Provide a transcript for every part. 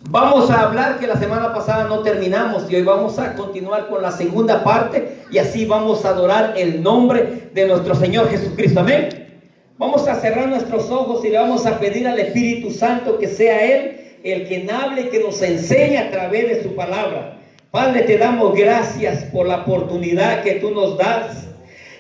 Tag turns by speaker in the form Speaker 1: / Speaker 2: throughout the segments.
Speaker 1: Vamos a hablar que la semana pasada no terminamos y hoy vamos a continuar con la segunda parte y así vamos a adorar el nombre de nuestro Señor Jesucristo. Amén. Vamos a cerrar nuestros ojos y le vamos a pedir al Espíritu Santo que sea Él el que hable, que nos enseñe a través de su palabra. Padre, te damos gracias por la oportunidad que tú nos das.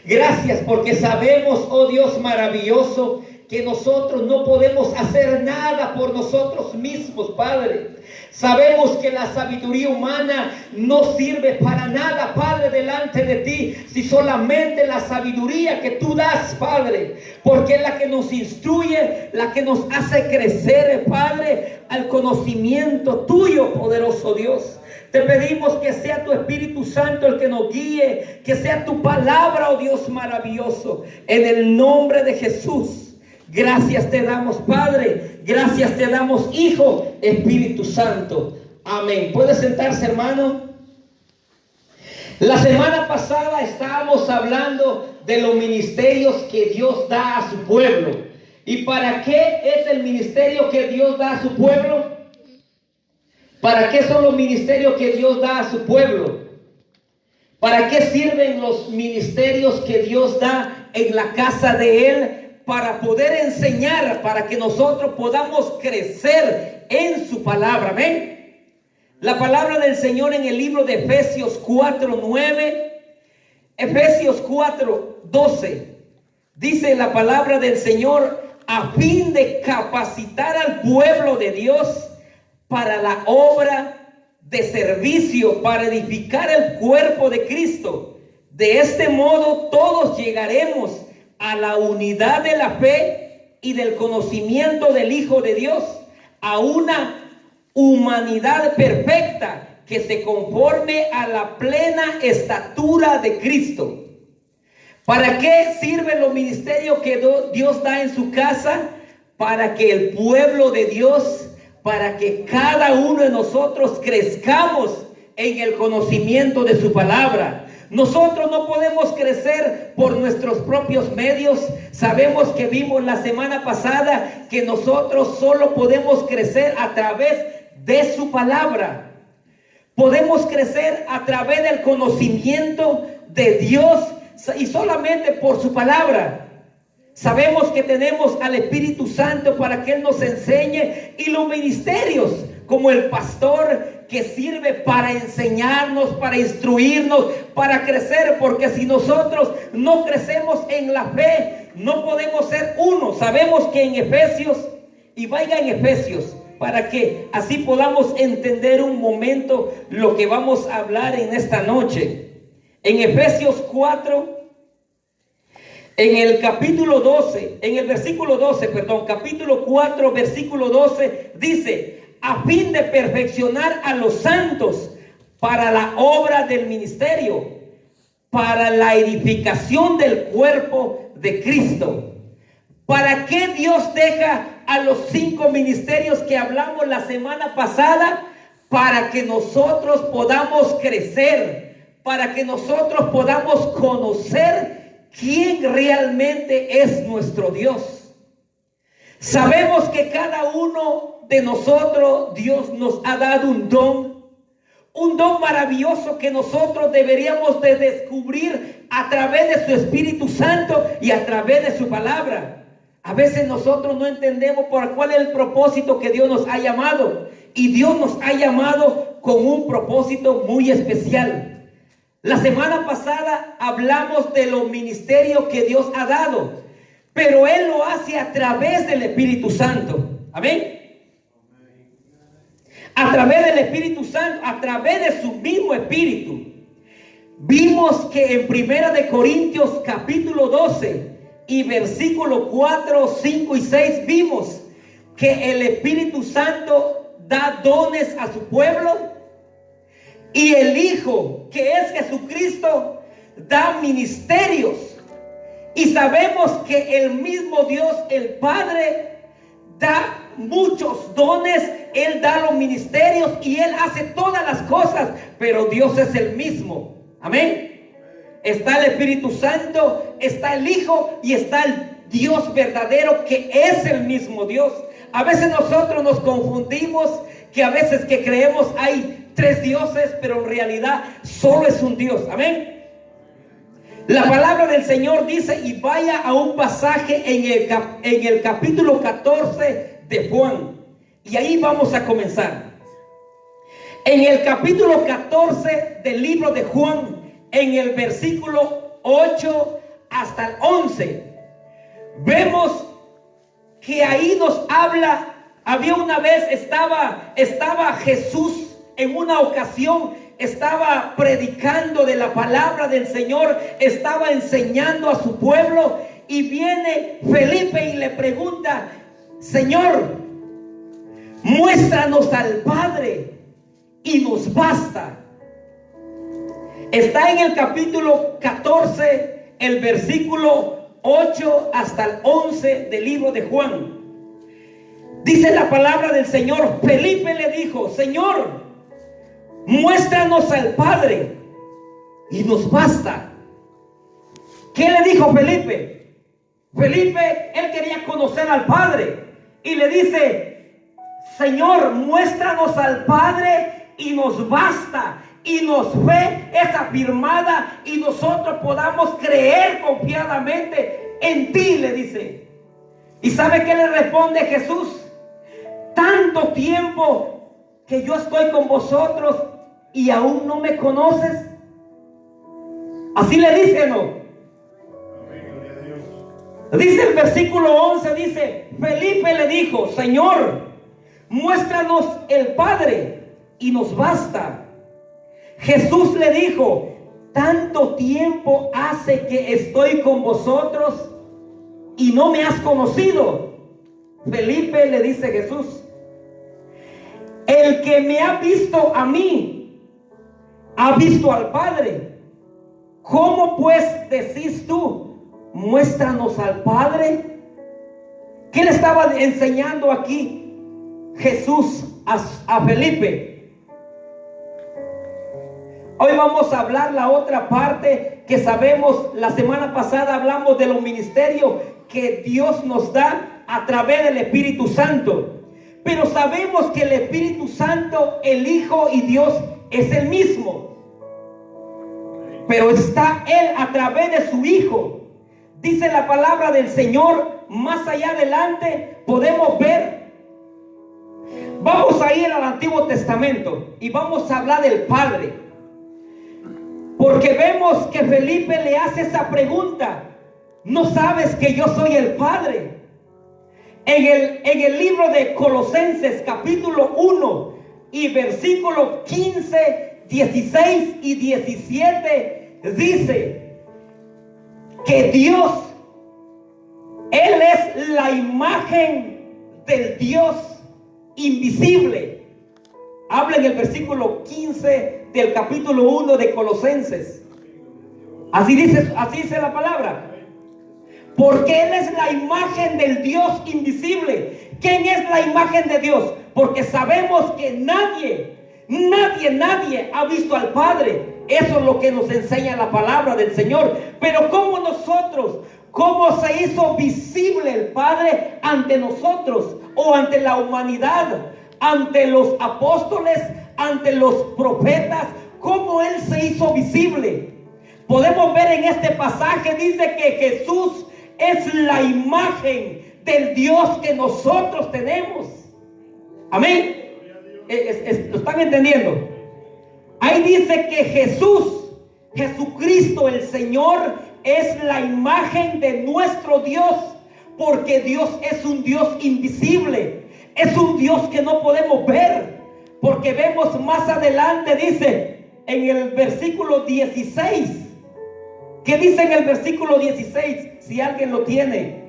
Speaker 1: Gracias porque sabemos, oh Dios maravilloso, que nosotros no podemos hacer nada por nosotros mismos, Padre. Sabemos que la sabiduría humana no sirve para nada, Padre, delante de ti, si solamente la sabiduría que tú das, Padre, porque es la que nos instruye, la que nos hace crecer, Padre, al conocimiento tuyo, poderoso Dios. Te pedimos que sea tu Espíritu Santo el que nos guíe, que sea tu palabra, oh Dios maravilloso, en el nombre de Jesús. Gracias te damos, Padre. Gracias te damos, Hijo, Espíritu Santo. Amén. ¿Puede sentarse, hermano? La semana pasada estábamos hablando de los ministerios que Dios da a su pueblo. ¿Y para qué es el ministerio que Dios da a su pueblo? ¿Para qué son los ministerios que Dios da a su pueblo? ¿Para qué sirven los ministerios que Dios da en la casa de Él? Para poder enseñar, para que nosotros podamos crecer en su palabra. Amén. La palabra del Señor en el libro de Efesios 4:9, Efesios 4:12, dice la palabra del Señor: a fin de capacitar al pueblo de Dios para la obra de servicio, para edificar el cuerpo de Cristo. De este modo todos llegaremos a la unidad de la fe y del conocimiento del Hijo de Dios, a una humanidad perfecta que se conforme a la plena estatura de Cristo. ¿Para qué sirven los ministerios que Dios da en su casa? Para que el pueblo de Dios, para que cada uno de nosotros crezcamos en el conocimiento de su palabra. Nosotros no podemos crecer por nuestros propios medios. Sabemos que vimos la semana pasada que nosotros solo podemos crecer a través de su palabra. Podemos crecer a través del conocimiento de Dios y solamente por su palabra. Sabemos que tenemos al Espíritu Santo para que Él nos enseñe, y los ministerios como el pastor que sirve para enseñarnos, para instruirnos, para crecer, porque si nosotros no crecemos en la fe, no podemos ser uno. Sabemos que en Efesios, y vaya en Efesios, para que así podamos entender un momento lo que vamos a hablar en esta noche. En Efesios 4, en el capítulo 12, en el versículo 12, capítulo 4, versículo 12, dice: a fin de perfeccionar a los santos para la obra del ministerio, para la edificación del cuerpo de Cristo. ¿Para qué Dios deja a los 5 ministerios que hablamos la semana pasada? Para que nosotros podamos crecer, para que nosotros podamos conocer quién realmente es nuestro Dios. Sabemos que cada uno de nosotros, Dios nos ha dado un don maravilloso que nosotros deberíamos de descubrir a través de su Espíritu Santo y a través de su palabra. A veces nosotros no entendemos por cuál es el propósito que Dios nos ha llamado, y Dios nos ha llamado con un propósito muy especial. La semana pasada hablamos de los ministerios que Dios ha dado, pero Él lo hace a través del Espíritu Santo. Amén. A través del Espíritu Santo, a través de su mismo Espíritu. Vimos que en 1 de Corintios capítulo 12 y versículo 4, 5 y 6 vimos que el Espíritu Santo da dones a su pueblo, y el Hijo, que es Jesucristo, da ministerios. Y sabemos que el mismo Dios, el Padre, da muchos dones. Él da los ministerios y Él hace todas las cosas, pero Dios es el mismo. Amén. Está el Espíritu Santo, está el Hijo y está el Dios verdadero, que es el mismo Dios. A veces nosotros nos confundimos que a veces que creemos hay tres dioses, pero en realidad solo es un Dios. Amén. La palabra del Señor dice, y vaya a un pasaje en el capítulo 14 de Juan. Y ahí vamos a comenzar. En el capítulo 14 del libro de Juan, en el versículo 8 hasta el 11, vemos que ahí nos habla. Había una vez, estaba Jesús en una ocasión, estaba predicando de la palabra del Señor, estaba enseñando a su pueblo, y viene Felipe y le pregunta: Señor, muéstranos al Padre y nos basta. Está en el capítulo 14, el versículo 8 hasta el 11 del libro de Juan. Dice la palabra del Señor: Felipe le dijo: Señor, muéstranos al Padre y nos basta. ¿Qué le dijo Felipe? Felipe, él quería conocer al Padre, y le dice: Señor, muéstranos al Padre y nos basta, y nos fe es afirmada, y nosotros podamos creer confiadamente en ti, le dice. ¿Y sabe qué le responde Jesús? Tanto tiempo que yo estoy con vosotros y aún no me conoces. Así le dice, ¿no? Dice el versículo 11, dice: Felipe le dijo: Señor, muéstranos el Padre y nos basta. Jesús le dijo: tanto tiempo hace que estoy con vosotros y no me has conocido. Felipe le dice Jesús: el que me ha visto a mí, ha visto al Padre. ¿Cómo pues decís tú: muéstranos al Padre? ¿Qué le estaba enseñando aquí Jesús a Felipe? Hoy vamos a hablar la otra parte que sabemos. La semana pasada hablamos de los ministerios que Dios nos da a través del Espíritu Santo. Pero sabemos que el Espíritu Santo, el Hijo y Dios es el mismo. Pero está Él a través de su Hijo. Dice la palabra del Señor, más allá adelante podemos ver. Vamos a ir al Antiguo Testamento y vamos a hablar del Padre. Porque vemos que Felipe le hace esa pregunta: ¿no sabes que yo soy el Padre? En el libro de Colosenses capítulo 1 y versículo 15, 16 y 17 dice que Dios, Él es la imagen del Dios invisible. Habla en el versículo 15 del capítulo 1 de Colosenses. Así dice la palabra. Porque Él es la imagen del Dios invisible. ¿Quién es la imagen de Dios? Porque sabemos que nadie ha visto al Padre. Eso es lo que nos enseña la palabra del Señor. Pero ¿cómo se hizo visible el Padre ante nosotros o ante la humanidad? Ante los apóstoles, ante los profetas. ¿Cómo Él se hizo visible? Podemos ver en este pasaje, dice que Jesús es la imagen del Dios que nosotros tenemos. Amén. ¿Lo están entendiendo? Ahí dice que Jesucristo el Señor, es la imagen de nuestro Dios. Porque Dios es un Dios invisible. Es un Dios que no podemos ver. Porque vemos más adelante, dice en el versículo 16. ¿Qué dice en el versículo 16? Si alguien lo tiene.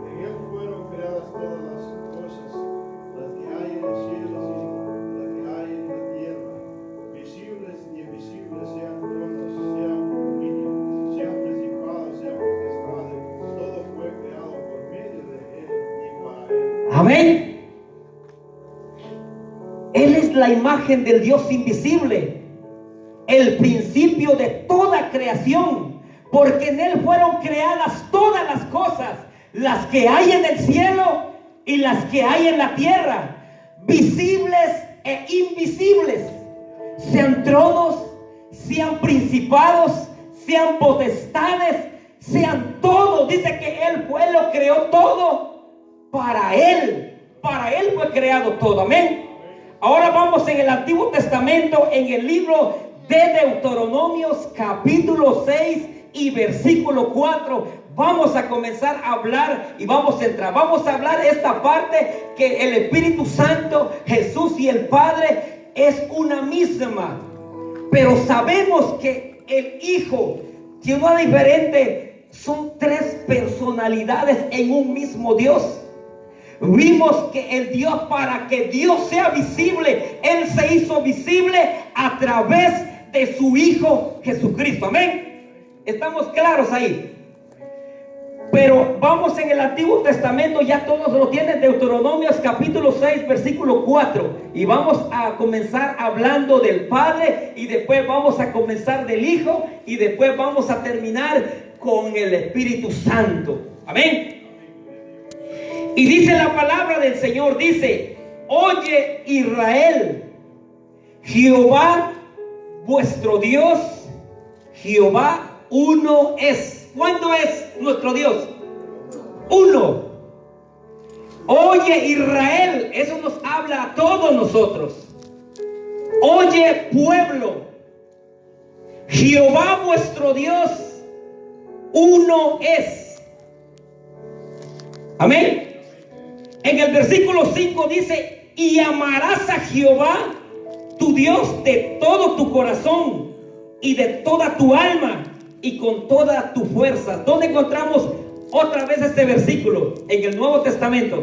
Speaker 2: En Él fueron creadas todas las cosas, las que hay en los cielos y las que hay en la tierra, visibles y invisibles, sean tronos, sean dominios, sean principados, sean potestades. Todo fue creado por medio de Él y para Él.
Speaker 1: Amén. Él es la imagen del Dios invisible, el principio de toda creación. Porque en Él fueron creadas todas las cosas, las que hay en el cielo y las que hay en la tierra, visibles e invisibles, sean tronos, sean principados, sean potestades, sean todo. Dice que Él lo creó todo para Él. Para Él fue creado todo. Amén. Ahora vamos en el Antiguo Testamento, en el libro de Deuteronomios, capítulo 6 y versículo 4. Vamos a comenzar a hablar y vamos a entrar. Vamos a hablar esta parte que el Espíritu Santo, Jesús y el Padre es una misma. Pero sabemos que el Hijo tiene una diferente, son tres personalidades en un mismo Dios. Vimos que el Dios, para que Dios sea visible, Él se hizo visible a través de su Hijo Jesucristo. Amén. ¿Estamos claros ahí? Pero vamos en el Antiguo Testamento, ya todos lo tienen, Deuteronomios capítulo 6, versículo 4. Y vamos a comenzar hablando del Padre, y después vamos a comenzar del Hijo, y después vamos a terminar con el Espíritu Santo. Amén. Y dice la palabra del Señor, dice: oye Israel, Jehová vuestro Dios, Jehová uno es. ¿Cuándo es nuestro Dios? Uno. Oye Israel, eso nos habla a todos nosotros. Oye pueblo, Jehová vuestro Dios uno es. Amén. En el versículo 5 dice: y amarás a Jehová tu Dios de todo tu corazón y de toda tu alma y con toda tu fuerza. ¿Dónde encontramos otra vez este versículo? En el Nuevo Testamento.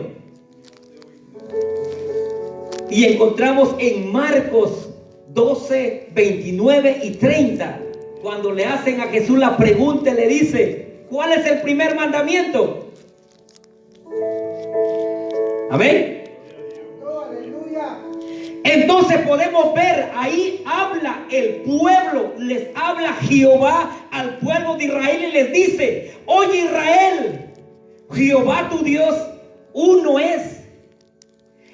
Speaker 1: Y encontramos en Marcos 12, 29 y 30. Cuando le hacen a Jesús la pregunta, le dice: ¿cuál es el primer mandamiento? Amén. Entonces podemos ver, ahí habla el pueblo, les habla Jehová al pueblo de Israel y les dice: oye Israel, Jehová tu Dios uno es.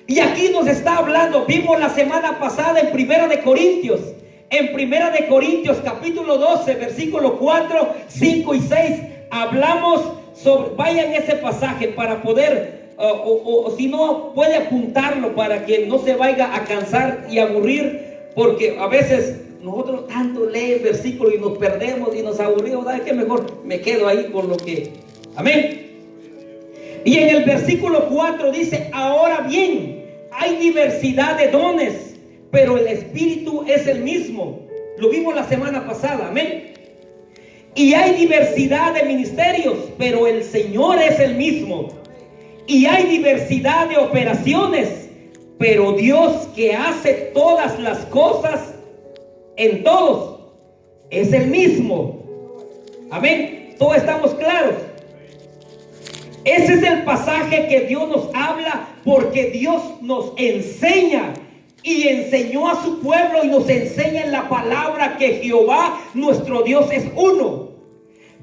Speaker 1: Y aquí nos está hablando, vimos la semana pasada en Primera de Corintios, capítulo 12, versículo 4, 5 y 6, hablamos sobre, vayan ese pasaje para poder... O si no, puede apuntarlo para que no se vaya a cansar y aburrir, porque a veces nosotros tanto leemos versículos y nos perdemos y nos aburrimos. ¿Sabes qué? Mejor me quedo ahí con lo que... Amén. Y en el versículo 4 dice: ahora bien, hay diversidad de dones, pero el Espíritu es el mismo. Lo vimos la semana pasada. Amén. Y hay diversidad de ministerios, pero el Señor es el mismo. Y hay diversidad de operaciones, pero Dios, que hace todas las cosas en todos, es el mismo. Amén. Todos estamos claros. Ese es el pasaje que Dios nos habla, porque Dios nos enseña y enseñó a su pueblo y nos enseña en la palabra que Jehová nuestro Dios es uno.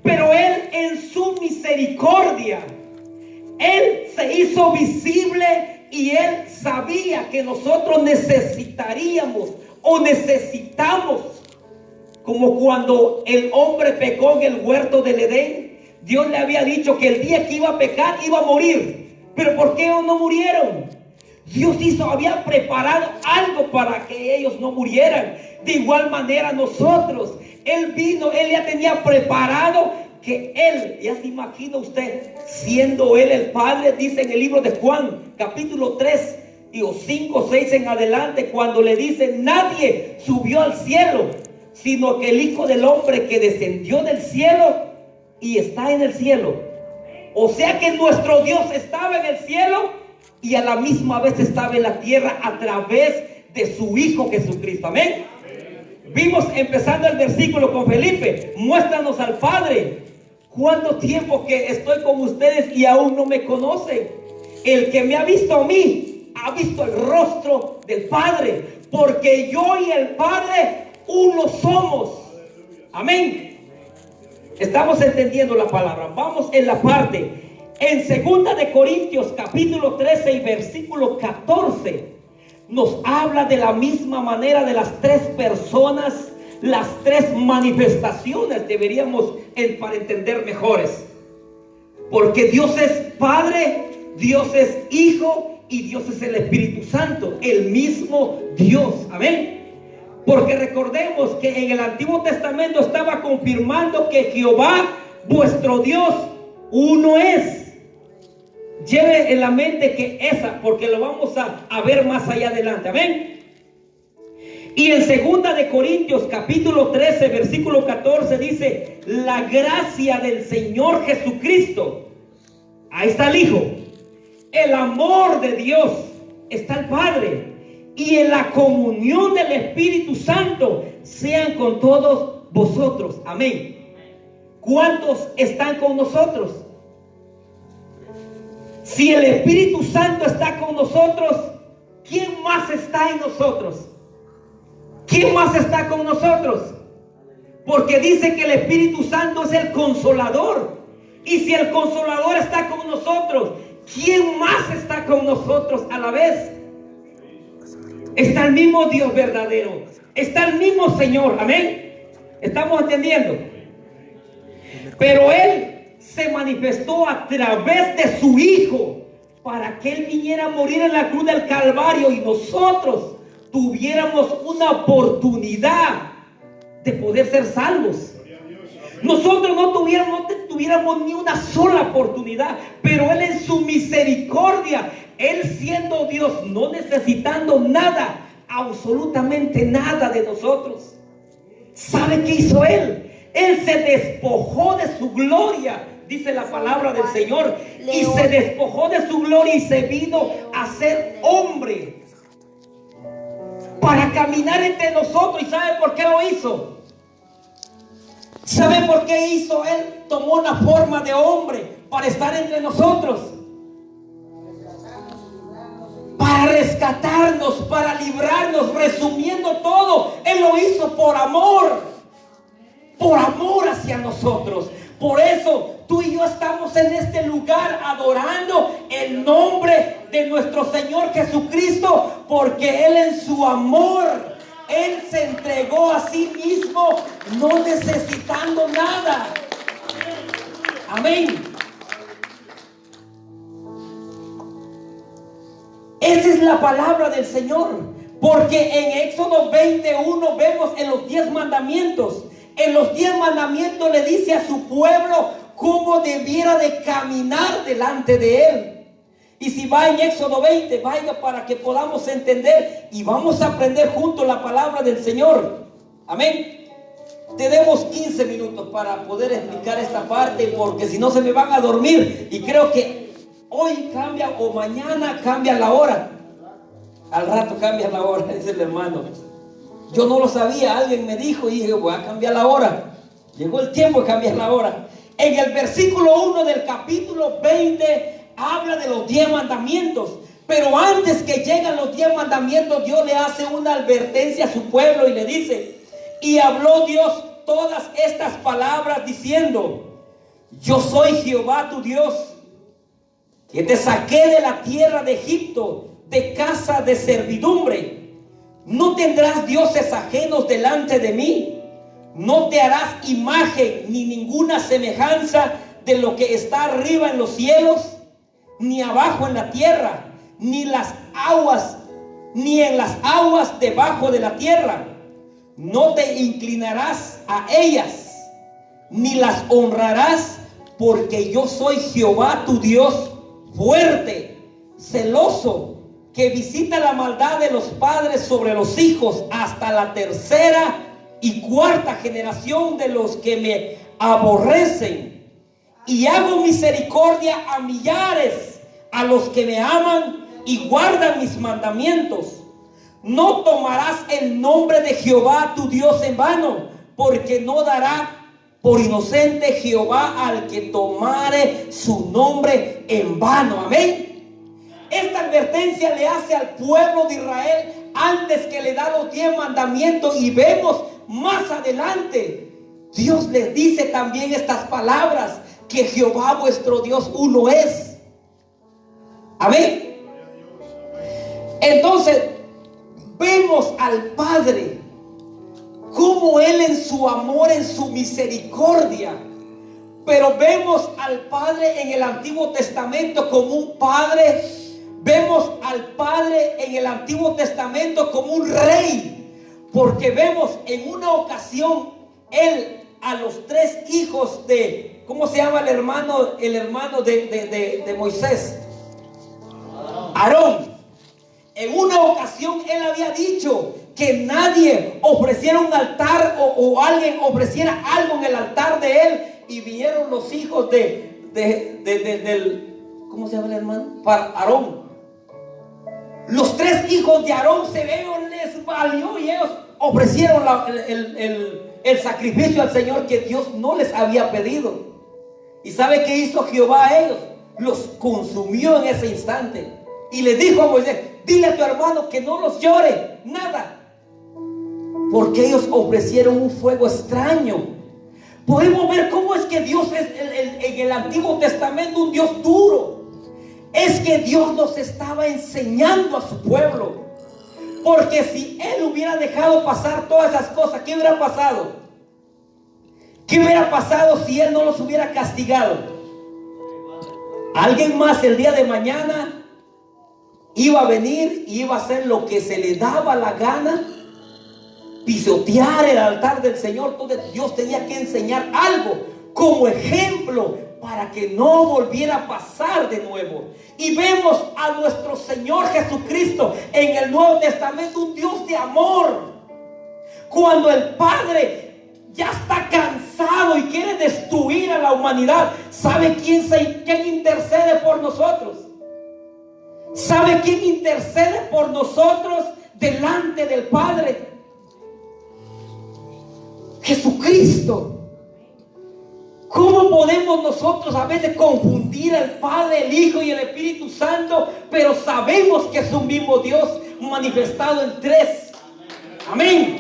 Speaker 1: Pero Él, en su misericordia, Él se hizo visible y Él sabía que nosotros necesitamos, como cuando el hombre pecó en el huerto del Edén. Dios le había dicho que el día que iba a pecar iba a morir. Pero ¿por qué ellos no murieron? Dios había preparado algo para que ellos no murieran. De igual manera nosotros, Él vino, Él ya tenía preparado que Él, ya se imagina usted, siendo Él el Padre. Dice en el libro de Juan, capítulo 3, 5, 6 en adelante, cuando le dice: nadie subió al cielo, sino que el Hijo del Hombre, que descendió del cielo y está en el cielo. O sea que nuestro Dios estaba en el cielo y a la misma vez estaba en la tierra a través de su Hijo Jesucristo. Amén. Vimos empezando el versículo con Felipe: muéstranos al Padre. ¿Cuánto tiempo que estoy con ustedes y aún no me conocen? El que me ha visto a mí ha visto el rostro del Padre, porque yo y el Padre uno somos. Amén. Estamos entendiendo la palabra. Vamos en la parte. En 2 de Corintios capítulo 13 y versículo 14 nos habla de la misma manera de las tres personas, las tres manifestaciones, deberíamos para entender mejores. Porque Dios es Padre, Dios es Hijo y Dios es el Espíritu Santo, el mismo Dios. Amén. Porque recordemos que en el Antiguo Testamento estaba confirmando que Jehová, vuestro Dios, uno es. Lleve en la mente que esa, porque lo vamos a ver más allá adelante. Amén. Y en 2 de Corintios capítulo 13 versículo 14 dice: la gracia del Señor Jesucristo, ahí está el Hijo, el amor de Dios, está el Padre, y en la comunión del Espíritu Santo sean con todos vosotros. Amén. ¿Cuántos están con nosotros? Si el Espíritu Santo está con nosotros, ¿quién más está en nosotros? ¿Quién más está con nosotros? Porque dice que el Espíritu Santo es el consolador. Y si el consolador está con nosotros, ¿quién más está con nosotros a la vez? Está el mismo Dios verdadero. Está el mismo Señor. Amén. ¿Estamos entendiendo? Pero Él se manifestó a través de su Hijo para que Él viniera a morir en la cruz del Calvario y nosotros tuviéramos una oportunidad de poder ser salvos. Nosotros no tuviéramos ni una sola oportunidad, pero Él en su misericordia, Él siendo Dios, no necesitando nada, absolutamente nada de nosotros. ¿Sabe qué hizo Él? Él se despojó de su gloria, dice la palabra del Señor, y se despojó de su gloria y se vino a ser hombre para caminar entre nosotros. ¿Y sabe por qué lo hizo? ¿Sabe por qué hizo? Él tomó una forma de hombre para estar entre nosotros, para rescatarnos, para librarnos. Resumiendo todo, Él lo hizo por amor hacia nosotros. Por eso tú y yo estamos en este lugar adorando el nombre de nuestro Señor Jesucristo, porque Él en su amor, Él se entregó a sí mismo, no necesitando nada. Amén. Esa es la palabra del Señor, porque en Éxodo 21 vemos en los 10 mandamientos. En los 10 mandamientos le dice a su pueblo cómo debiera de caminar delante de Él. Y si va en Éxodo 20, vaya para que podamos entender y vamos a aprender juntos la palabra del Señor. Amén. Tenemos 15 minutos para poder explicar esta parte, porque si no se me van a dormir. Y creo que hoy cambia o mañana cambia la hora. Al rato cambia la hora, dice el hermano. Yo no lo sabía, alguien me dijo y dije, voy a cambiar la hora. Llegó el tiempo de cambiar la hora. En el versículo 1 del capítulo 20 habla de los 10 mandamientos. Pero antes que lleguen los 10 mandamientos, Dios le hace una advertencia a su pueblo y le dice: y habló Dios todas estas palabras diciendo: yo soy Jehová tu Dios, que te saqué de la tierra de Egipto, de casa de servidumbre. No tendrás dioses ajenos delante de mí. No te harás imagen ni ninguna semejanza de lo que está arriba en los cielos, ni abajo en la tierra, ni en las aguas debajo de la tierra. No te inclinarás a ellas, ni las honrarás, porque yo soy Jehová tu Dios, fuerte, celoso, que visita la maldad de los padres sobre los hijos hasta la tercera y cuarta generación de los que me aborrecen. Y hago misericordia a millares, a los que me aman y guardan mis mandamientos. No tomarás el nombre de Jehová tu Dios en vano, porque no dará por inocente Jehová al que tomare su nombre en vano. Amén. Esta advertencia le hace al pueblo de Israel antes que le da los 10 mandamientos, y vemos más adelante Dios les dice también estas palabras, que Jehová vuestro Dios uno es. Amén. Entonces vemos al Padre, como Él en su amor, en su misericordia. Pero vemos al Padre en el Antiguo Testamento como un Padre. Vemos al Padre en el Antiguo Testamento como un rey. Porque vemos en una ocasión Él a los 3 hijos de, ¿cómo se llama el hermano de Moisés? Aarón. En una ocasión Él había dicho que nadie ofreciera un altar o alguien ofreciera algo en el altar de Él. Y vinieron los hijos del, ¿cómo se llama el hermano? Para Aarón. Los 3 hijos de Aarón se vieron, les valió, y ellos ofrecieron el sacrificio al Señor que Dios no les había pedido. ¿Y sabe qué hizo Jehová a ellos? Los consumió en ese instante. Y le dijo a Moisés: dile a tu hermano que no los llore, nada. Porque ellos ofrecieron un fuego extraño. Podemos ver cómo es que Dios es en el Antiguo Testamento un Dios duro. Es que Dios nos estaba enseñando a su pueblo. Porque si Él hubiera dejado pasar todas esas cosas, ¿qué hubiera pasado? ¿Qué hubiera pasado si Él no los hubiera castigado? Alguien más el día de mañana iba a venir y iba a hacer lo que se le daba la gana, pisotear el altar del Señor. Entonces Dios tenía que enseñar algo como ejemplo para que no volviera a pasar de nuevo. Y vemos a nuestro Señor Jesucristo en el Nuevo Testamento, un Dios de amor. Cuando el Padre ya está cansado y quiere destruir a la humanidad, ¿sabe quién intercede por nosotros? ¿Sabe quién intercede por nosotros delante del Padre? Jesucristo. ¿Cómo podemos nosotros a veces confundir al Padre, el Hijo y el Espíritu Santo? Pero sabemos que es un mismo Dios manifestado en 3. Amén.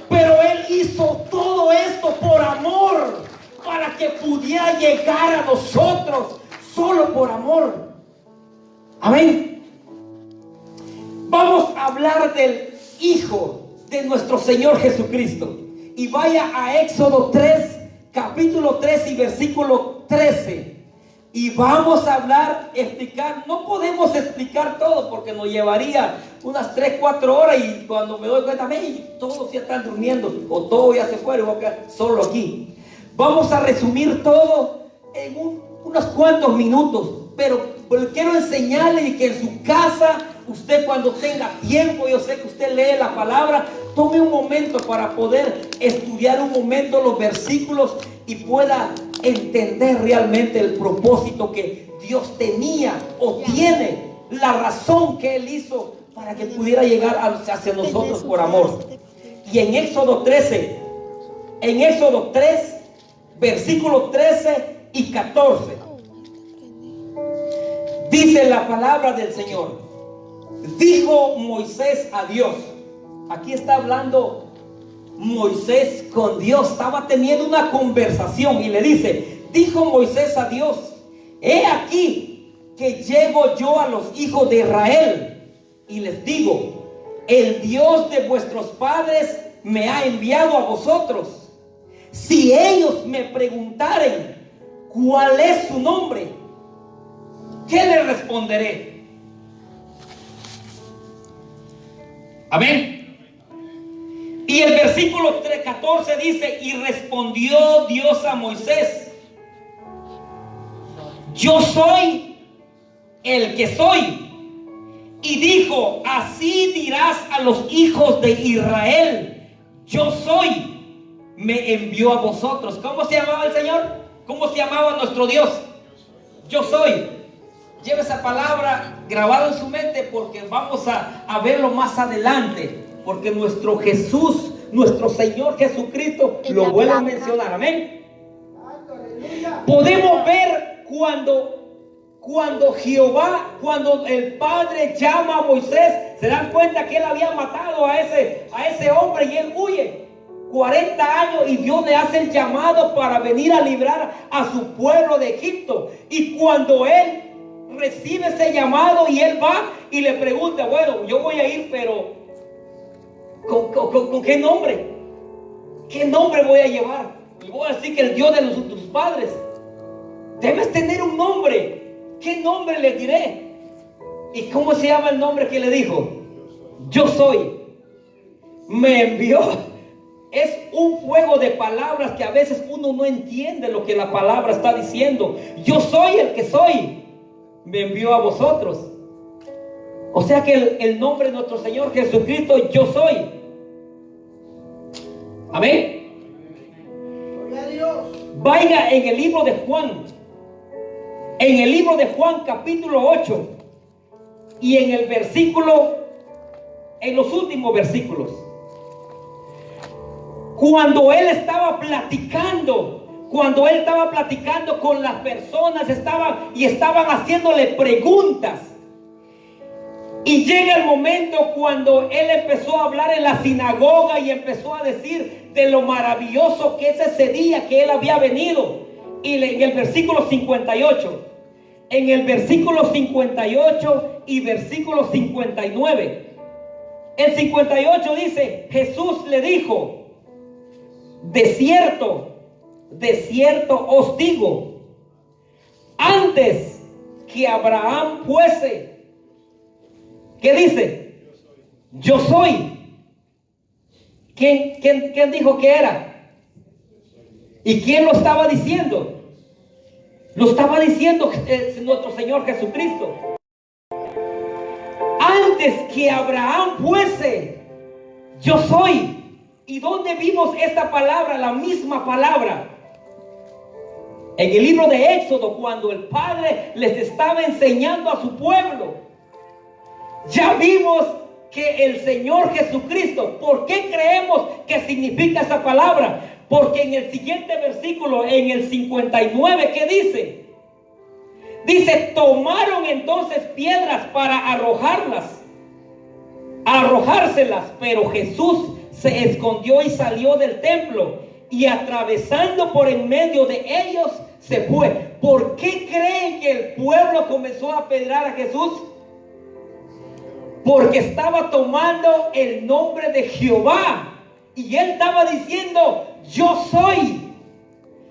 Speaker 1: Pero Él hizo todo esto por amor, para que pudiera llegar a nosotros, solo por amor. Amén. Vamos a hablar del Hijo de nuestro Señor Jesucristo. Y vaya a Éxodo 3, capítulo 3 y versículo 13. Y vamos a hablar, explicar. No podemos explicar todo porque nos llevaría unas 3-4 horas. Y cuando me doy cuenta, todos ya están durmiendo o todos ya se fueron, voy a quedar solo aquí. Vamos a resumir todo en unos cuantos minutos. Pero quiero enseñarle que en su casa, usted cuando tenga tiempo, yo sé que usted lee la palabra, tome un momento para poder estudiar un momento los versículos y pueda entender realmente el propósito que Dios tenía o tiene, la razón que Él hizo para que pudiera llegar hacia nosotros por amor. Y en Éxodo 3, versículos 13 y 14, dice la palabra del Señor: dijo Moisés a Dios. Aquí está hablando Moisés con Dios. Estaba teniendo una conversación y le dice: dijo Moisés a Dios: he aquí que llego yo a los hijos de Israel y les digo: el Dios de vuestros padres me ha enviado a vosotros. Si ellos me preguntaren cuál es su nombre, ¿qué les responderé? Amén. Y el versículo 14 dice: y respondió Dios a Moisés: yo soy el que soy. Y dijo: así dirás a los hijos de Israel: yo soy, me envió a vosotros. ¿Cómo se llamaba el Señor? ¿Cómo se llamaba nuestro Dios? Yo soy. Lleve esa palabra grabada en su mente, porque vamos a verlo más adelante. Porque nuestro Jesús, nuestro Señor Jesucristo, lo vuelve a mencionar. Amén. Podemos ver cuando Jehová, cuando el Padre llama a Moisés, se dan cuenta que él había matado a ese hombre y él huye. 40 años y Dios le hace el llamado para venir a librar a su pueblo de Egipto. Y cuando él recibe ese llamado y él va y le pregunta: bueno, yo voy a ir, pero ¿Con qué nombre? ¿Qué nombre voy a llevar? Y voy a decir que el Dios de tus padres. Debes tener un nombre. ¿Qué nombre le diré? ¿Y cómo se llama el nombre que le dijo? Yo soy. Me envió. Es un juego de palabras que a veces uno no entiende lo que la palabra está diciendo. Yo soy el que soy. Me envió a vosotros. O sea que el nombre de nuestro Señor Jesucristo, yo soy. Amén. Vaya en el libro de Juan. En el libro de Juan capítulo 8. Y en el versículo, en los últimos versículos. Cuando él estaba platicando con las personas, estaban haciéndole preguntas. Y llega el momento cuando él empezó a hablar en la sinagoga y empezó a decir de lo maravilloso que es ese día que él había venido. Y en el versículo 58, en el versículo 58 y versículo 59, el 58 dice: Jesús le dijo: de cierto os digo, antes que Abraham fuese, ¿qué dice? Yo soy. ¿Quién dijo que era? ¿Y quién lo estaba diciendo? Lo estaba diciendo nuestro Señor Jesucristo. Antes que Abraham fuese, yo soy. ¿Y dónde vimos esta palabra? La misma palabra. En el libro de Éxodo, cuando el Padre les estaba enseñando a su pueblo. Ya vimos que el Señor Jesucristo, ¿por qué creemos que significa esa palabra? Porque en el siguiente versículo, en el 59, ¿qué dice? Dice: tomaron entonces piedras para arrojárselas, pero Jesús se escondió y salió del templo, y atravesando por en medio de ellos se fue. ¿Por qué creen que el pueblo comenzó a apedrear a Jesús? Porque estaba tomando el nombre de Jehová, y él estaba diciendo: yo soy.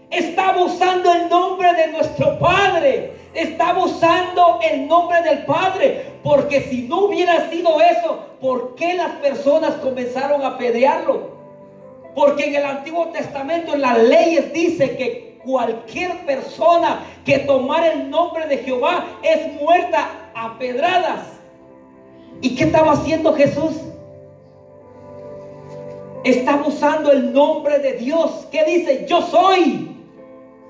Speaker 1: Estaba usando el nombre de nuestro Padre, estaba usando el nombre del Padre. Porque si no hubiera sido eso, ¿por qué las personas comenzaron a apedrearlo? Porque en el Antiguo Testamento, en las leyes, dice que cualquier persona que tomara el nombre de Jehová es muerta a pedradas. ¿Y qué estaba haciendo Jesús? Estaba usando el nombre de Dios. ¿Qué dice? Yo soy.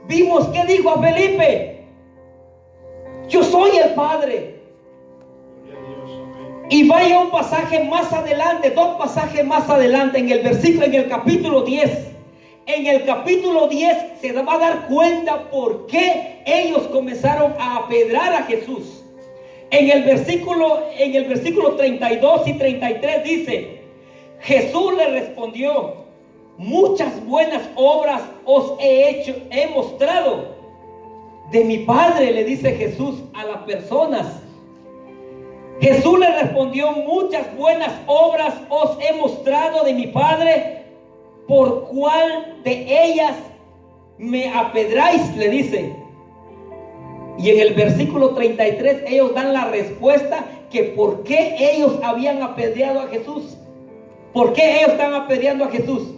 Speaker 1: Vimos que dijo a Felipe: yo soy el Padre. Y vaya un pasaje más adelante, dos pasajes más adelante, en el capítulo 10. En el capítulo 10 se va a dar cuenta por qué ellos comenzaron a apedrear a Jesús. En el versículo 32 y 33 dice: Jesús le respondió: muchas buenas obras os he mostrado de mi Padre, le dice Jesús a las personas. Jesús le respondió: muchas buenas obras os he mostrado de mi Padre, ¿por cuál de ellas me apedráis?, le dice. Y en el versículo 33 ellos dan la respuesta que por qué ellos habían apedreado a Jesús. ¿Por qué ellos están apedreando a Jesús?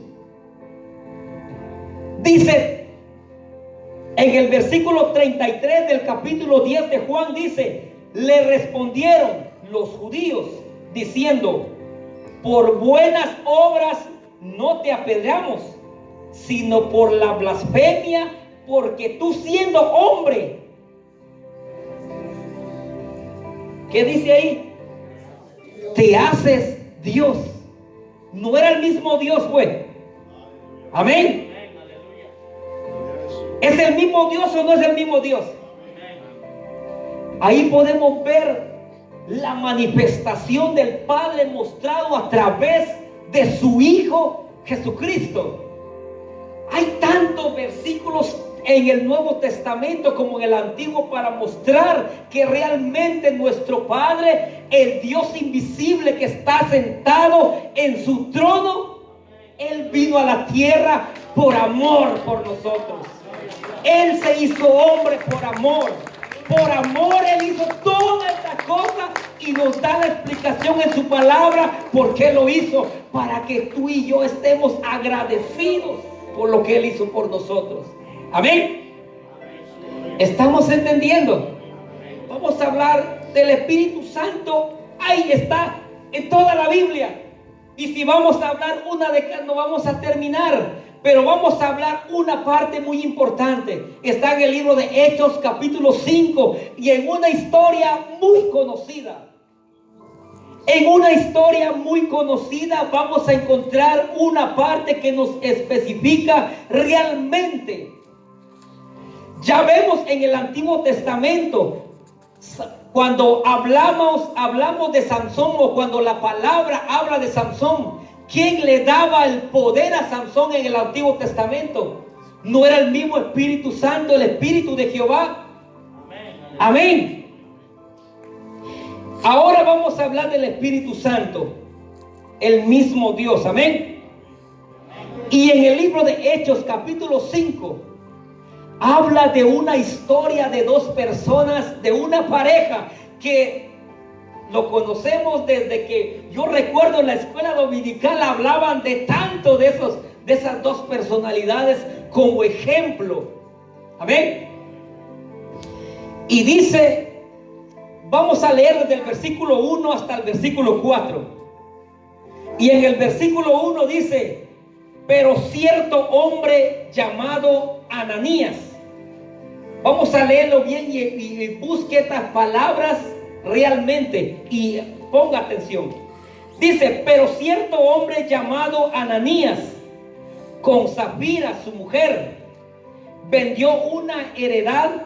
Speaker 1: Dice, en el versículo 33 del capítulo 10 de Juan, dice: le respondieron los judíos diciendo: por buenas obras no te apedreamos, sino por la blasfemia, porque tú siendo hombre. ¿Qué dice ahí? Te haces Dios. No era el mismo Dios, pues. Amén. ¿Es el mismo Dios o no es el mismo Dios? Ahí podemos ver la manifestación del Padre mostrado a través de su Hijo Jesucristo. Hay tantos versículos en el Nuevo Testamento como en el Antiguo para mostrar que realmente nuestro Padre, el Dios invisible que está sentado en su trono, Él vino a la tierra por amor por nosotros. Él se hizo hombre por amor. Por amor Él hizo toda esta cosa y nos da la explicación en su palabra por qué lo hizo, para que tú y yo estemos agradecidos por lo que Él hizo por nosotros. Amén. ¿Estamos entendiendo? Vamos a hablar del Espíritu Santo. Ahí está en toda la Biblia. Y si vamos a hablar una de cada, no vamos a terminar. Pero vamos a hablar una parte muy importante. Está en el libro de Hechos capítulo 5. Y en una historia muy conocida. En una historia muy conocida vamos a encontrar una parte que nos especifica realmente. Ya vemos en el Antiguo Testamento, cuando hablamos de Sansón, o cuando la palabra habla de Sansón, ¿quién le daba el poder a Sansón en el Antiguo Testamento? ¿No era el mismo Espíritu Santo, el Espíritu de Jehová? Amén. Ahora vamos a hablar del Espíritu Santo, el mismo Dios. Amén. Y en el libro de Hechos capítulo 5 habla de una historia de dos personas, de una pareja que lo conocemos desde que yo recuerdo en la escuela dominical. Hablaban de tanto de esas dos personalidades como ejemplo. Amén. Y dice, vamos a leer desde el versículo 1 hasta el versículo 4. Y en el versículo 1 dice: pero cierto hombre llamado Ananías. Vamos a leerlo bien y busque estas palabras realmente y ponga atención. Dice: pero cierto hombre llamado Ananías, con Safira su mujer, vendió una heredad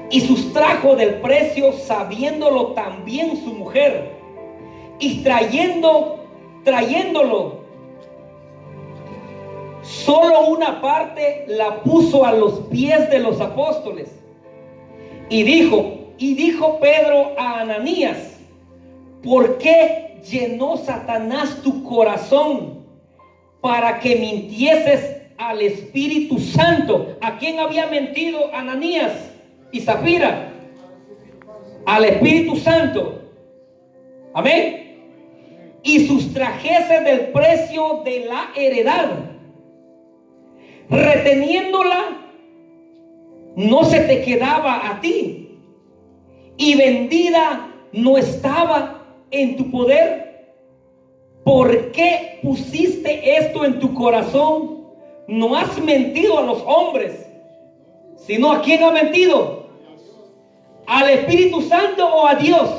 Speaker 1: y sustrajo del precio, sabiéndolo también su mujer, y trayéndolo solo una parte la puso a los pies de los apóstoles. Y dijo Pedro a Ananías: ¿por qué llenó Satanás tu corazón para que mintieses al Espíritu Santo? ¿A quién había mentido Ananías y Zafira? Al Espíritu Santo. Amén. Y sustrajese del precio de la heredad, reteniéndola, no se te quedaba a ti, y vendida no estaba en tu poder. ¿Por qué pusiste esto en tu corazón? No has mentido a los hombres, sino ¿a quién ha mentido? ¿Al Espíritu Santo o a Dios?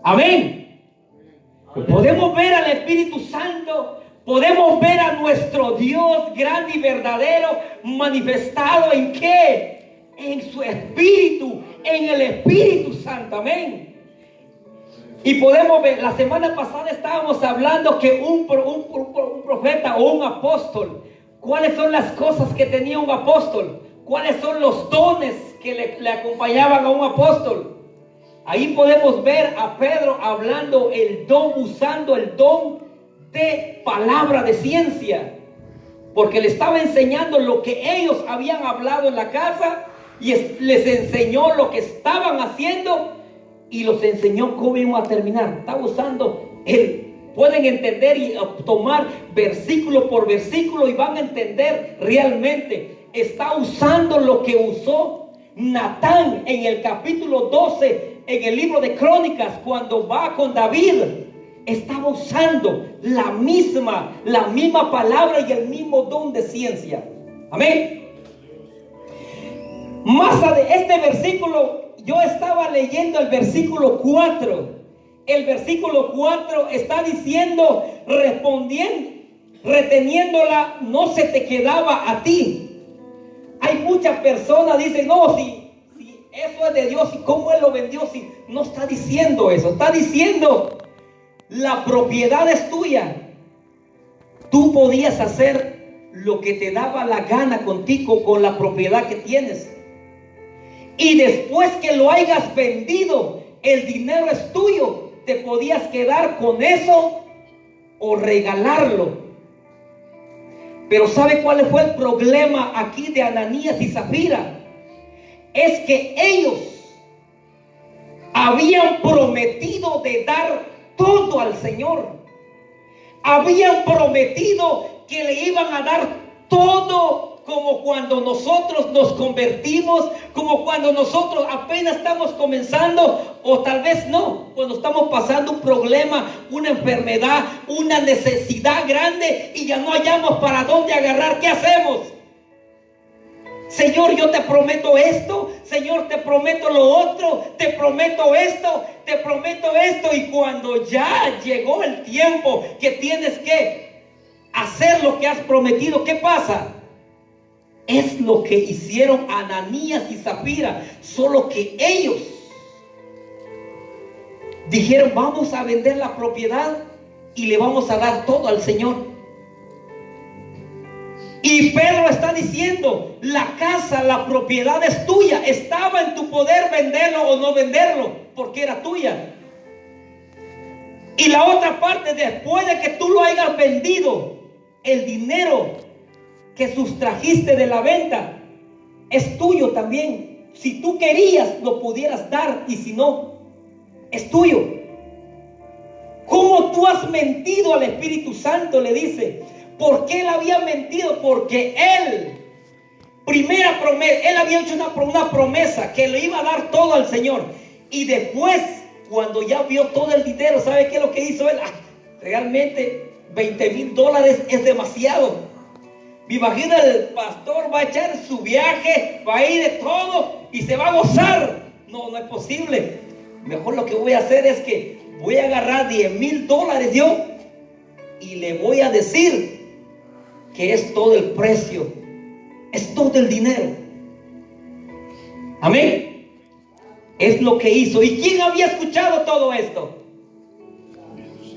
Speaker 1: Amén. Podemos ver al Espíritu Santo, podemos ver a nuestro Dios grande y verdadero manifestado ¿en qué? En su Espíritu, en el Espíritu Santo. Amén. Y podemos ver, la semana pasada estábamos hablando que un profeta o un apóstol, ¿cuáles son las cosas que tenía un apóstol? ¿Cuáles son los dones que le acompañaban a un apóstol? Ahí podemos ver a Pedro hablando usando el don de palabra de ciencia, porque le estaba enseñando lo que ellos habían hablado en la casa y les enseñó lo que estaban haciendo y los enseñó cómo iban a terminar. Estaba usando pueden entender y tomar versículo por versículo y van a entender realmente. Está usando lo que usó Natán en el capítulo 12 en el libro de Crónicas, cuando va con David. Estaba usando la misma palabra y el mismo don de ciencia. Amén. Más de este versículo, yo estaba leyendo el versículo 4. El versículo 4 está diciendo, reteniéndola, no se te quedaba a ti. Hay muchas personas que dicen, no, si eso es de Dios, ¿y cómo Él lo vendió? Si no está diciendo eso, está diciendo, la propiedad es tuya. Tú podías hacer lo que te daba la gana contigo con la propiedad que tienes. Y después que lo hayas vendido, el dinero es tuyo. Te podías quedar con eso o regalarlo. Pero ¿sabe cuál fue el problema aquí de Ananías y Zafira? Es que ellos habían prometido de dar todo al Señor. Habían prometido que le iban a dar todo, como cuando nosotros nos convertimos, como cuando nosotros apenas estamos comenzando, o tal vez no, cuando estamos pasando un problema, una enfermedad, una necesidad grande y ya no hallamos para dónde agarrar. ¿Qué hacemos? Señor, yo te prometo esto, Señor, te prometo lo otro, te prometo esto, te prometo esto. Y cuando ya llegó el tiempo que tienes que hacer lo que has prometido, ¿qué pasa? Es lo que hicieron Ananías y Zafira, solo que ellos dijeron: vamos a vender la propiedad y le vamos a dar todo al Señor. Y Pedro está diciendo: la casa, la propiedad es tuya. Estaba en tu poder venderlo o no venderlo, porque era tuya. Y la otra parte, después de que tú lo hayas vendido, el dinero que sustrajiste de la venta es tuyo también. Si tú querías, lo pudieras dar, y si no, es tuyo. ¿Cómo tú has mentido al Espíritu Santo? Le dice. ¿Por qué él había mentido? Porque él, primera promesa, él había hecho una promesa que le iba a dar todo al Señor. Y después, cuando ya vio todo el dinero, ¿sabe qué es lo que hizo él? Realmente $20,000 es demasiado. Me imagino el pastor va a echar su viaje, va a ir de todo y se va a gozar. No, no es posible. Mejor lo que voy a hacer es que voy a agarrar $10,000 yo y le voy a decir que es todo el precio, es todo el dinero. Amén. Es lo que hizo. ¿Y quién había escuchado todo esto?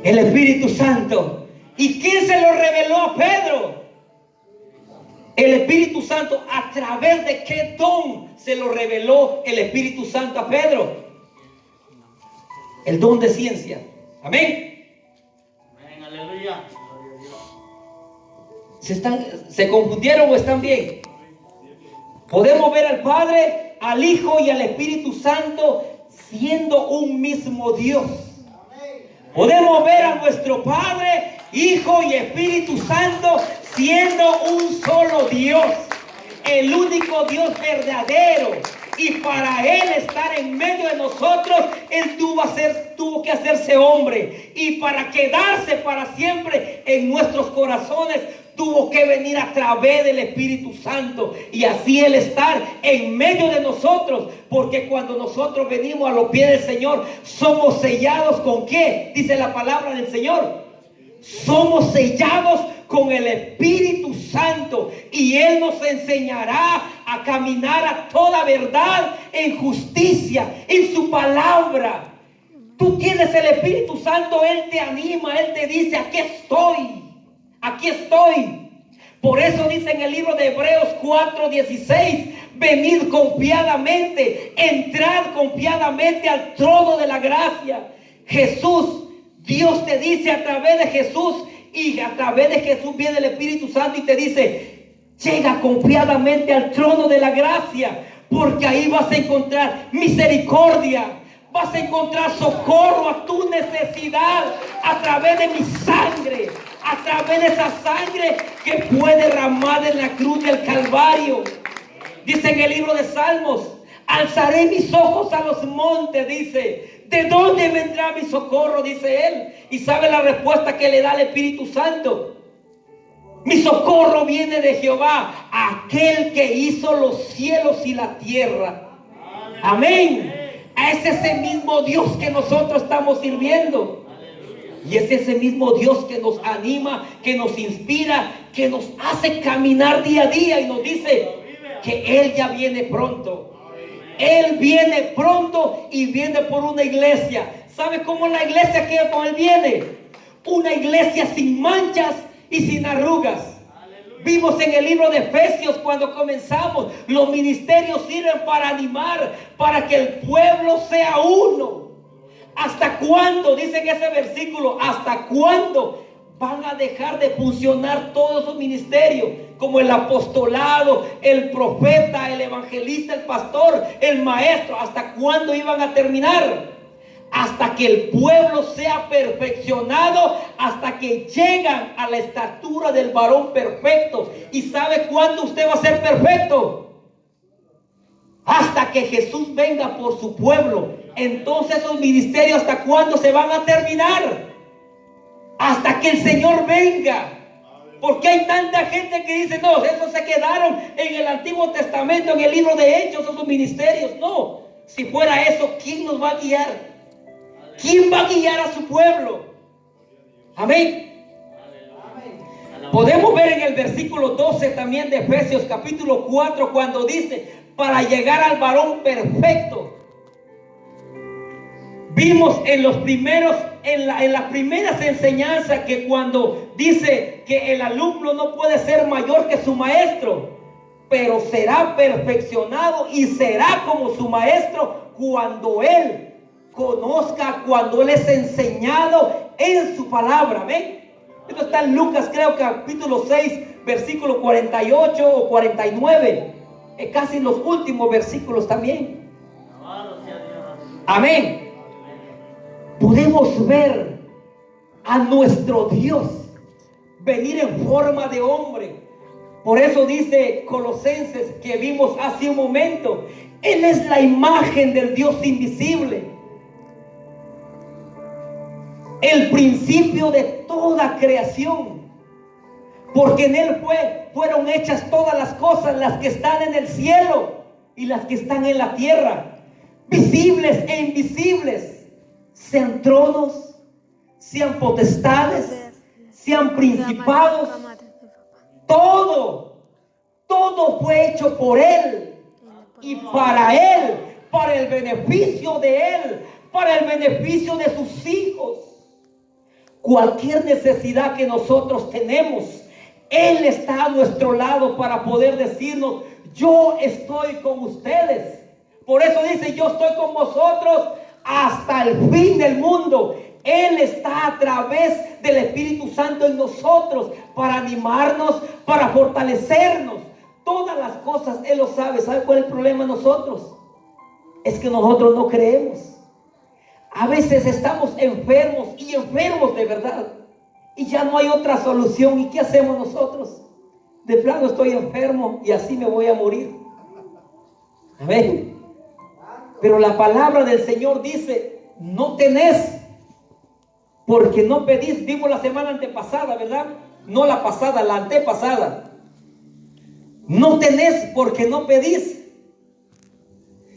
Speaker 1: El Espíritu Santo. ¿Y quién se lo reveló a Pedro? El Espíritu Santo. ¿A través de qué don se lo reveló el Espíritu Santo a Pedro? El don de ciencia. Amén.
Speaker 3: Amén, aleluya.
Speaker 1: ¿Se confundieron o están bien? Podemos ver al Padre, al Hijo y al Espíritu Santo siendo un mismo Dios. Podemos ver a nuestro Padre, Hijo y Espíritu Santo siendo un solo Dios, el único Dios verdadero. Y para Él estar en medio de nosotros, Él tuvo que hacerse hombre. Y para quedarse para siempre en nuestros corazones, tuvo que venir a través del Espíritu Santo. Y así Él estar en medio de nosotros. Porque cuando nosotros venimos a los pies del Señor, somos sellados ¿con qué? Dice la palabra del Señor. Somos sellados con el Espíritu Santo, y Él nos enseñará a caminar a toda verdad, en justicia, en su palabra. Tú tienes el Espíritu Santo, Él te anima, Él te dice: aquí estoy, aquí estoy. Por eso dice en el libro de Hebreos 4:16: venid confiadamente, entrad confiadamente al trono de la gracia. Jesús, Dios te dice a través de Jesús, y a través de Jesús viene el Espíritu Santo y te dice: llega confiadamente al trono de la gracia, porque ahí vas a encontrar misericordia, vas a encontrar socorro a tu necesidad, a través de mi sangre, a través de esa sangre que fue derramada en la cruz del Calvario. Dice en el libro de Salmos: alzaré mis ojos a los montes, dice. ¿De dónde vendrá mi socorro? Dice él. Y sabe la respuesta que le da el Espíritu Santo: mi socorro viene de Jehová, aquel que hizo los cielos y la tierra. Amén. Es ese mismo Dios que nosotros estamos sirviendo. Y es ese mismo Dios que nos anima, que nos inspira, que nos hace caminar día a día, y nos dice que Él ya viene pronto. Él viene pronto y viene por una iglesia. ¿Sabe cómo la iglesia que con Él viene? Una iglesia sin manchas y sin arrugas. Vimos en el libro de Efesios cuando comenzamos, los ministerios sirven para animar, para que el pueblo sea uno. ¿Hasta cuándo? Dice en ese versículo, ¿hasta cuándo van a dejar de funcionar todos esos ministerios? Como el apostolado, el profeta, el evangelista, el pastor, el maestro. ¿Hasta cuándo iban a terminar? Hasta que el pueblo sea perfeccionado, hasta que llegan a la estatura del varón perfecto. ¿Y sabe cuándo usted va a ser perfecto? Hasta que Jesús venga por su pueblo. Entonces esos ministerios, ¿hasta cuándo se van a terminar? Hasta que el Señor venga. Porque hay tanta gente que dice, no, esos se quedaron en el Antiguo Testamento, en el libro de Hechos, esos ministerios. No, si fuera eso, ¿quién nos va a guiar? ¿Quién va a guiar a su pueblo? Amén. Podemos ver en el versículo 12 también de Efesios capítulo 4, cuando dice, para llegar al varón perfecto. Vimos en los primeros, en las primeras enseñanzas, que cuando dice que el alumno no puede ser mayor que su maestro, pero será perfeccionado y será como su maestro cuando él conozca, cuando él es enseñado en su palabra. ¿Ven? Esto está en Lucas, creo, capítulo 6, versículo 48 o 49. Casi en los últimos versículos también. Amén. Podemos ver a nuestro Dios venir en forma de hombre. Por eso dice Colosenses, que vimos hace un momento, Él es la imagen del Dios invisible, el principio de toda creación, porque en Él fueron hechas todas las cosas, las que están en el cielo y las que están en la tierra, visibles e invisibles, sean tronos, sean potestades, sean principados. Todo fue hecho por Él y para Él, para el beneficio de Él, para el beneficio de sus hijos. Cualquier necesidad que nosotros tenemos, Él está a nuestro lado para poder decirnos, yo estoy con ustedes. Por eso dice, yo estoy con vosotros hasta el fin del mundo. Él está a través del Espíritu Santo en nosotros para animarnos, para fortalecernos. Todas las cosas Él lo sabe. ¿Sabe cuál es el problema de nosotros? Es que nosotros no creemos. A veces estamos enfermos y enfermos de verdad, y ya no hay otra solución. ¿Y qué hacemos nosotros? De plano estoy enfermo y así me voy a morir. Amén. Pero la palabra del Señor dice, no tenés porque no pedís. Vimos la semana antepasada, ¿verdad? No la pasada, la antepasada. No tenés porque no pedís.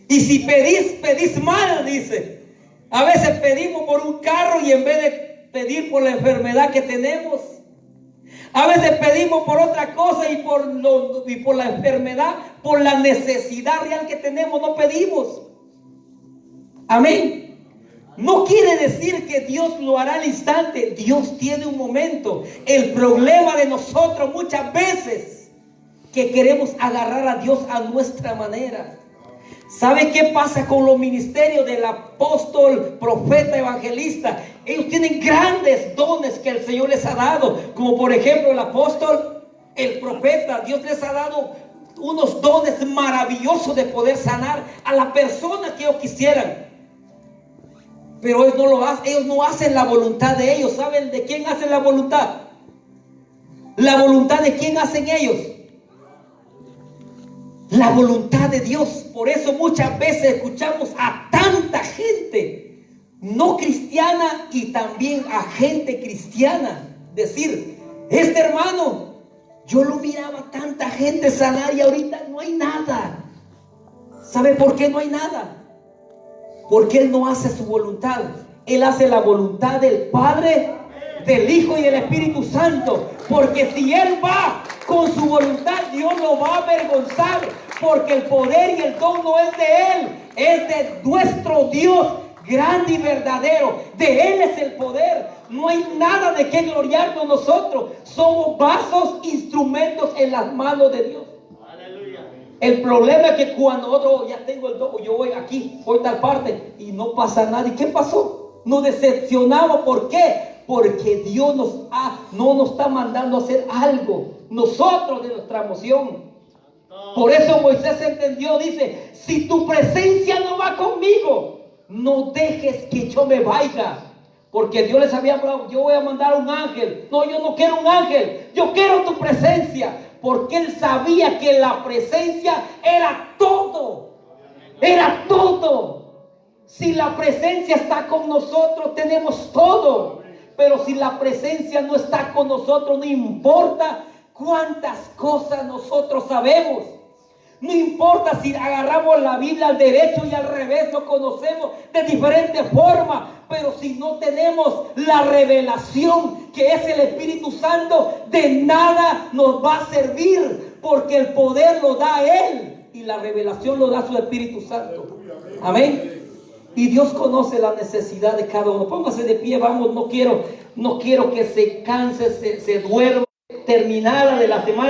Speaker 1: Y si pedís, pedís mal, dice. A veces pedimos por un carro y en vez de pedir por la enfermedad que tenemos. A veces pedimos por otra cosa y por la enfermedad, por la necesidad real que tenemos, no pedimos. Amén. No quiere decir que Dios lo hará al instante. Dios tiene un momento. El problema de nosotros muchas veces, que queremos agarrar a Dios a nuestra manera. ¿Sabe qué pasa con los ministerios del apóstol, profeta, evangelista? Ellos tienen grandes dones que el Señor les ha dado. Como por ejemplo el apóstol, el profeta. Dios les ha dado unos dones maravillosos de poder sanar a la persona que ellos quisieran. Pero ellos no lo hacen. Ellos no hacen la voluntad de ellos. ¿Saben de quién hacen la voluntad? ¿La voluntad de quién hacen ellos? La voluntad de Dios. Por eso muchas veces escuchamos a tanta gente no cristiana y también a gente cristiana decir, este hermano, yo lo miraba tanta gente sanar y ahorita no hay nada. ¿Sabe por qué no hay nada? Porque Él no hace su voluntad. Él hace la voluntad del Padre, del Hijo y del Espíritu Santo. Porque si Él va con su voluntad, Dios lo va a avergonzar. Porque el poder y el don no es de Él, es de nuestro Dios. grande y verdadero. De Él es el poder. No hay nada de qué gloriarnos nosotros. Somos vasos, instrumentos en las manos de Dios.
Speaker 3: Aleluya.
Speaker 1: El problema es que cuando nosotros ya tengo el don, yo voy aquí, voy a tal parte y no pasa nada. ¿Y qué pasó? Nos decepcionamos. ¿Por qué? Porque Dios no nos está mandando a hacer algo nosotros de nuestra emoción. Por eso Moisés entendió, dice: si tu presencia no va conmigo, no dejes que yo me vaya. Porque Dios les había hablado: yo voy a mandar un ángel. No, yo no quiero un ángel, yo quiero tu presencia. Porque él sabía que la presencia era todo. Era todo. Si la presencia está con nosotros, tenemos todo. Pero si la presencia no está con nosotros, no importa cuántas cosas nosotros sabemos. No importa si agarramos la Biblia al derecho y al revés, lo conocemos de diferentes formas. Pero si no tenemos la revelación, que es el Espíritu Santo, de nada nos va a servir. Porque el poder lo da Él y la revelación lo da su Espíritu Santo. Amén. Y Dios conoce la necesidad de cada uno. Póngase de pie, vamos. No quiero que se canse, se duerma. Terminada de la semana.